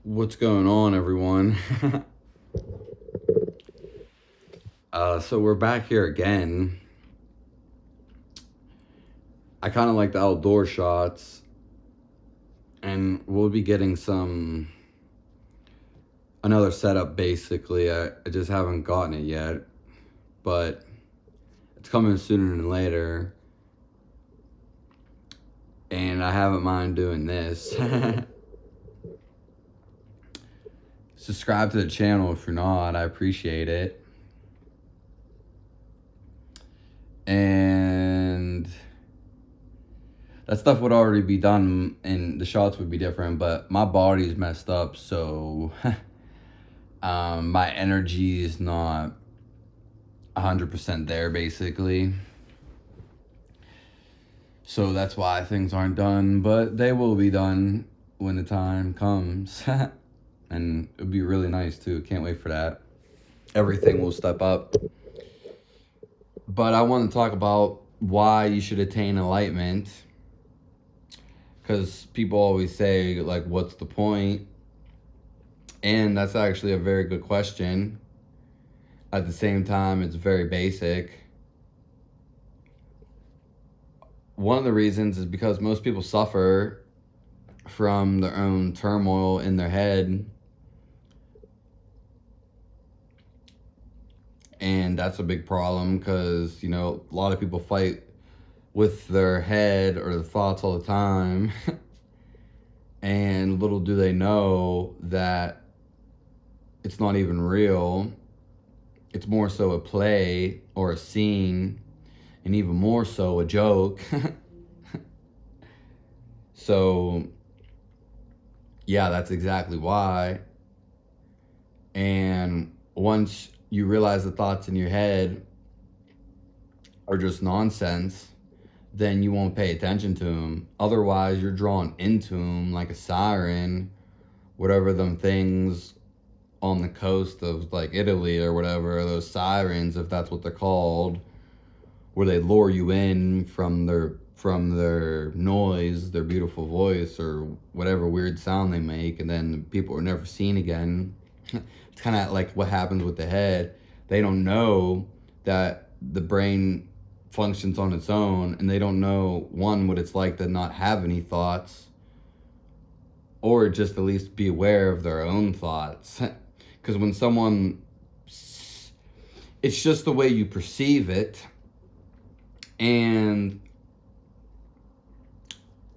What's going on, everyone? So we're back here again. I kind of like the outdoor shots, and we'll be getting another setup basically. I just haven't gotten it yet, but it's coming sooner than later. And I haven't mind doing this. Subscribe to the channel if you're not. I appreciate it. And that stuff would already be done and the shots would be different, but my body's messed up, so my energy is not 100% there basically. So that's why things aren't done, but they will be done when the time comes. And it would be really nice too. Can't wait for that. Everything will step up. But I want to talk about why you should attain enlightenment. Because people always say, like, what's the point? And that's actually a very good question. At the same time, it's very basic. One of the reasons is because most people suffer from their own turmoil in their head. And that's a big problem because, a lot of people fight with their head or their thoughts all the time. And little do they know that it's not even real. It's more so a play or a scene, and even more so a joke. So, yeah, that's exactly why. And once you realize the thoughts in your head are just nonsense, then you won't pay attention to them. Otherwise, you're drawn into them like a siren, whatever them things on the coast of like Italy or whatever, those sirens, if that's what they're called, where they lure you in from their noise, their beautiful voice, or whatever weird sound they make, and then people are never seen again. It's kind of like what happens with the head. They don't know that the brain functions on its own, and they don't know, one, what it's like to not have any thoughts, or just at least be aware of their own thoughts. Because when someone, it's just the way you perceive it, and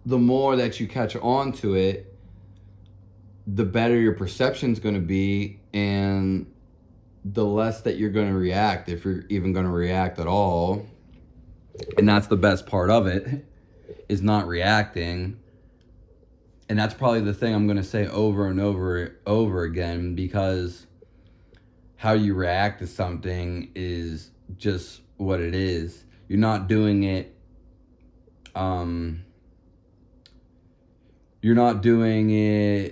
the more that you catch on to it, the better your perception's going to be, and the less that you're going to react, if you're even going to react at all. And that's the best part of it, is not reacting. And that's probably the thing I'm going to say over and over again, because how you react to something is just what it is. You're not doing it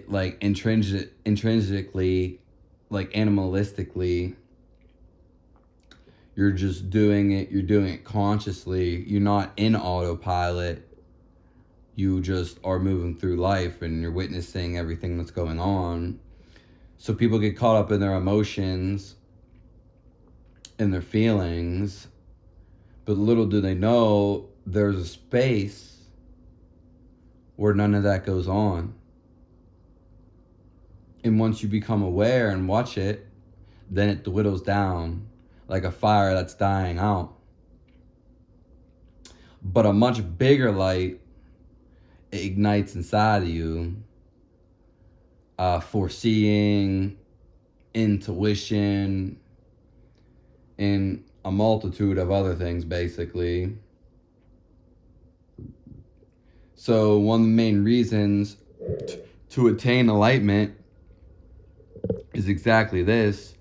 like intrinsically, like animalistically. You're just doing it consciously. You're not in autopilot. You just are moving through life and you're witnessing everything that's going on. So people get caught up in their emotions and their feelings, but little do they know there's a space where none of that goes on. And once you become aware and watch it, then it dwindles down like a fire that's dying out. But a much bigger light ignites inside of you. Foreseeing, intuition, and a multitude of other things, basically. So one of the main reasons to attain enlightenment is exactly this,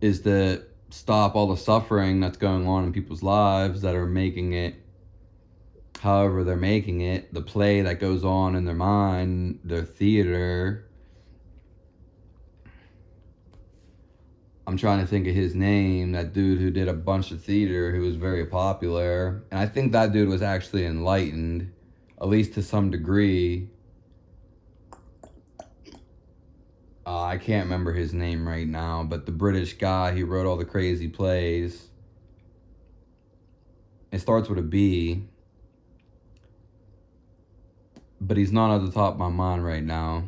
is to stop all the suffering that's going on in people's lives that are making it however they're making it, the play that goes on in their mind, their theater. I'm trying to think of his name, that dude who did a bunch of theater, who was very popular. And I think that dude was actually enlightened, at least to some degree. I can't remember his name right now, but the British guy, he wrote all the crazy plays. It starts with a B, but he's not at the top of my mind right now.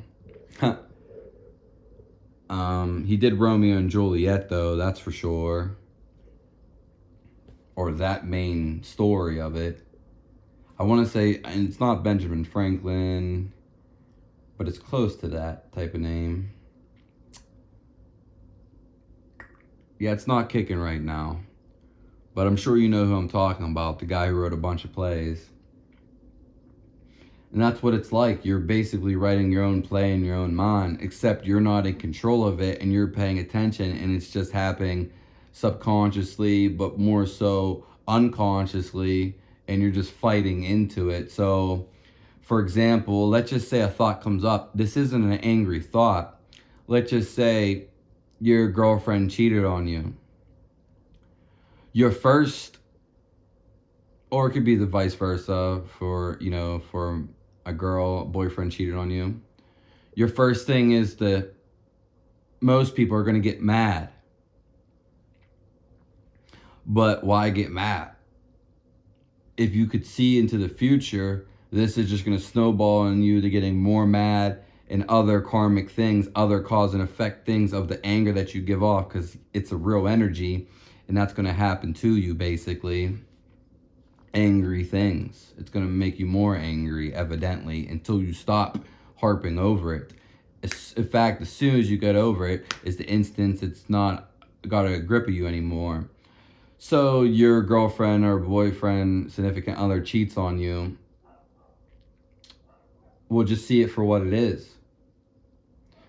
He did Romeo and Juliet, though, that's for sure. Or that main story of it. I want to say, and it's not Benjamin Franklin, but it's close to that type of name. Yeah, it's not kicking right now. But I'm sure you know who I'm talking about, the guy who wrote a bunch of plays. And that's what it's like. You're basically writing your own play in your own mind, except you're not in control of it and you're paying attention, and it's just happening subconsciously, but more so unconsciously, and you're just fighting into it. So, for example, let's just say a thought comes up. This isn't an angry thought. Let's just say your girlfriend cheated on you. Your first, or it could be the vice versa for, for a girl, boyfriend cheated on you. Your first thing is most people are going to get mad. But why get mad? If you could see into the future, this is just going to snowball in you to getting more mad and other karmic things, other cause and effect things of the anger that you give off, because it's a real energy, and that's going to happen to you, basically. Angry things. It's going to make you more angry, evidently, until you stop harping over it. In fact, as soon as you get over it, is the instance it's not got a grip of you anymore. So your girlfriend or boyfriend, significant other cheats on you. We'll just see it for what it is.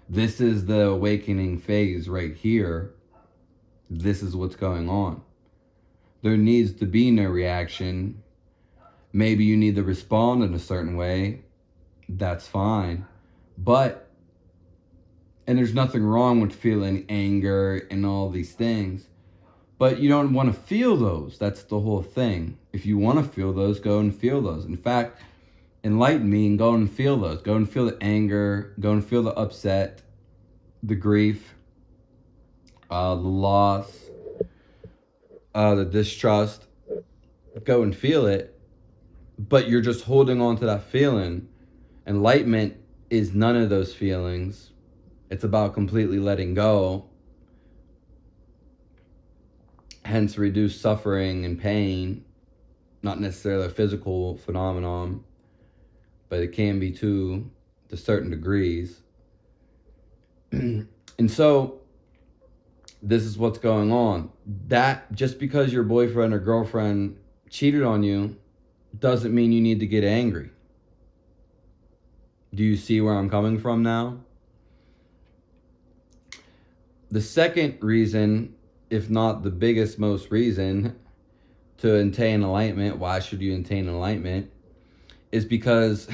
This is the awakening phase right here. This is what's going on. There needs to be no reaction. Maybe you need to respond in a certain way. That's fine. But, and there's nothing wrong with feeling anger and all these things. But you don't want to feel those. That's the whole thing. If you want to feel those, go and feel those. In fact, enlighten me and go and feel those. Go and feel the anger. Go and feel the upset, the grief, the loss, the distrust. Go and feel it. But you're just holding on to that feeling. Enlightenment is none of those feelings. It's about completely letting go. Hence reduced suffering and pain. Not necessarily a physical phenomenon, but it can be to certain degrees. And so this is what's going on. That just because your boyfriend or girlfriend cheated on you doesn't mean you need to get angry. Do you see where I'm coming from now? The second reason, if not the biggest, most reason to attain enlightenment, why should you attain enlightenment, is because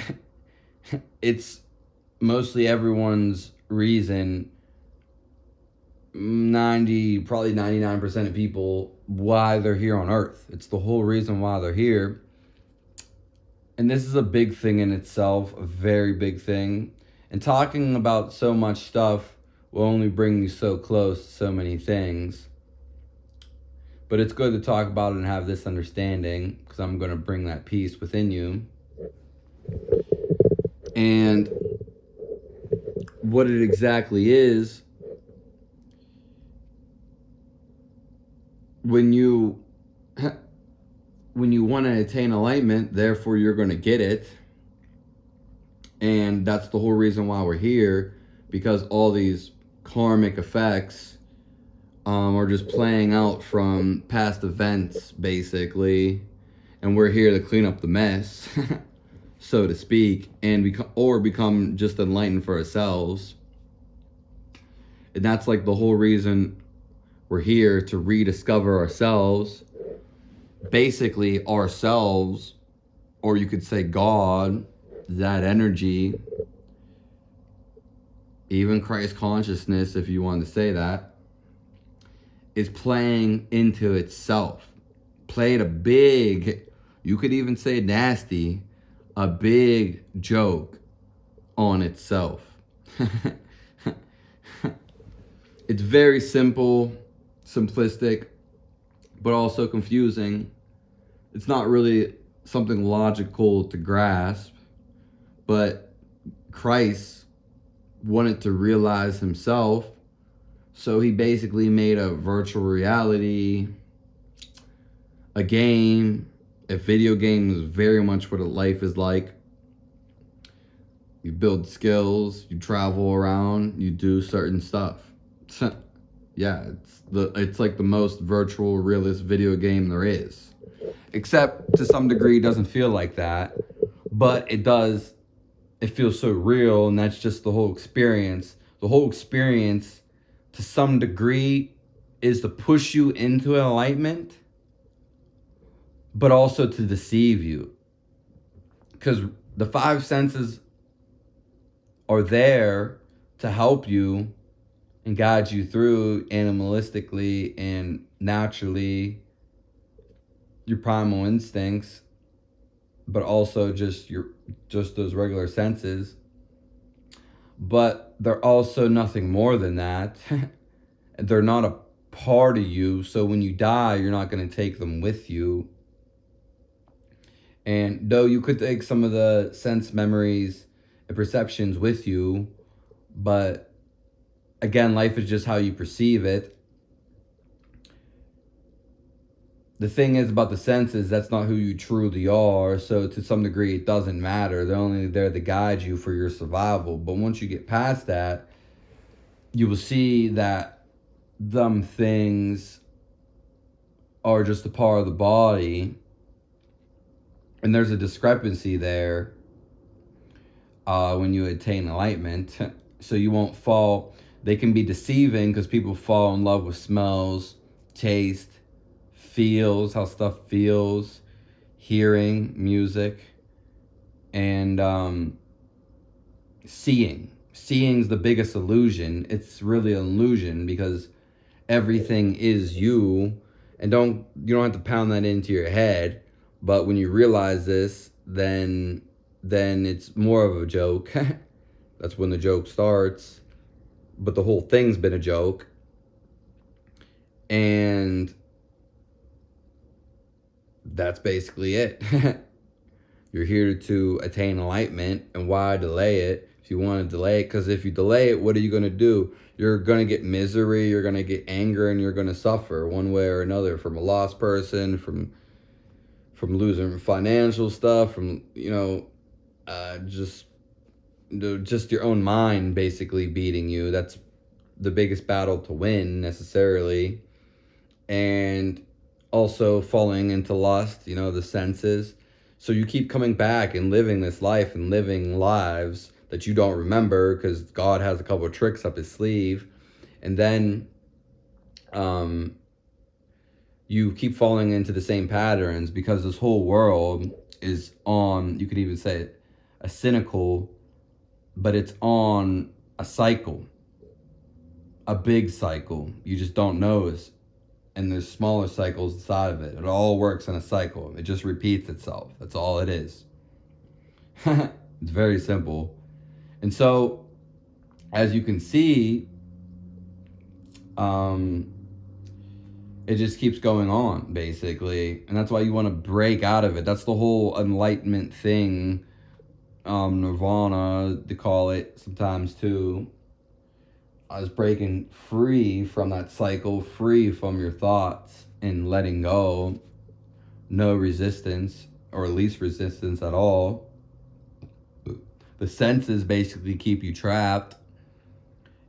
it's mostly everyone's reason, probably 99% of people, why they're here on earth. It's the whole reason why they're here. And this is a big thing in itself, a very big thing. And talking about so much stuff will only bring you so close to so many things. But it's good to talk about it and have this understanding, because I'm going to bring that peace within you. And what it exactly is, when you want to attain enlightenment, therefore you're going to get it. And that's the whole reason why we're here, because all these karmic effects are just playing out from past events, basically. And we're here to clean up the mess, so to speak, and become just enlightened for ourselves. And that's like the whole reason we're here, to rediscover ourselves. Basically ourselves, or you could say God, that energy, even Christ consciousness, if you want to say that, is playing into itself. Played a big, you could even say nasty, a big joke on itself. It's very simple, simplistic, but also confusing. It's not really something logical to grasp, but Christ wanted to realize himself, so he basically made a virtual reality, a game. A video game is very much what a life is like. You build skills, you travel around, you do certain stuff. Yeah, it's like the most virtual realist video game there is. Except to some degree it doesn't feel like that, but it does. It feels so real, and that's just the whole experience. The whole experience to some degree is to push you into enlightenment, but also to deceive you. Because the five senses are there to help you and guide you through animalistically and naturally your primal instincts, but also just those regular senses. But they're also nothing more than that. They're not a part of you, so when you die, you're not going to take them with you. And though you could take some of the sense memories and perceptions with you, but again, life is just how you perceive it. The thing is about the senses, that's not who you truly are, so to some degree it doesn't matter. They're only there to guide you for your survival. But once you get past that, you will see that them things are just a part of the body, and there's a discrepancy there when you attain enlightenment. So you won't fall. They can be deceiving because people fall in love with smells, taste, feels, how stuff feels, hearing, music, and seeing. Seeing's the biggest illusion. It's really an illusion because everything is you, and you don't have to pound that into your head. But when you realize this, then it's more of a joke. That's when the joke starts. But the whole thing's been a joke. And that's basically it. You're here to attain enlightenment, and why delay it? If you want to delay it, because if you delay it, what are you going to do? You're going to get misery, you're going to get anger, and you're going to suffer one way or another, from a lost person, from losing financial stuff, from just your own mind basically beating you. That's the biggest battle to win necessarily. And also falling into lust, the senses. So you keep coming back and living this life and living lives that you don't remember because God has a couple of tricks up his sleeve. And then you keep falling into the same patterns because this whole world is on, you could even say it, a cynical, but it's on a cycle, a big cycle. You just don't notice. And there's smaller cycles inside of it. It all works in a cycle. It just repeats itself. That's all it is. It's very simple. And so, as you can see, it just keeps going on, basically. And that's why you want to break out of it. That's the whole enlightenment thing. Nirvana, they call it sometimes too. I was breaking free from that cycle, free from your thoughts, and letting go. No resistance, or least resistance at all. The senses basically keep you trapped,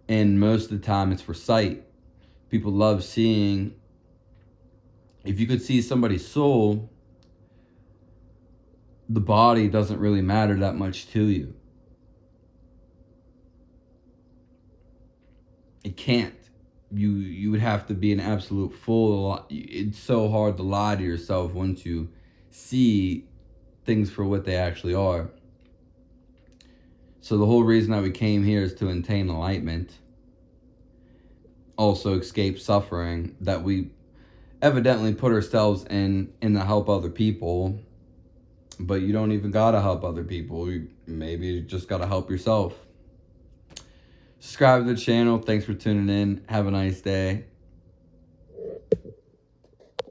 and most of the time it's for sight. People love seeing. If you could see somebody's soul, the body doesn't really matter that much to you. It can't. You would have to be an absolute fool. It's so hard to lie to yourself once you see things for what they actually are. So the whole reason that we came here is to attain enlightenment. Also escape suffering that we evidently put ourselves in to help other people. But you don't even gotta help other people. Maybe you just gotta help yourself. Subscribe to the channel. Thanks for tuning in. Have a nice day.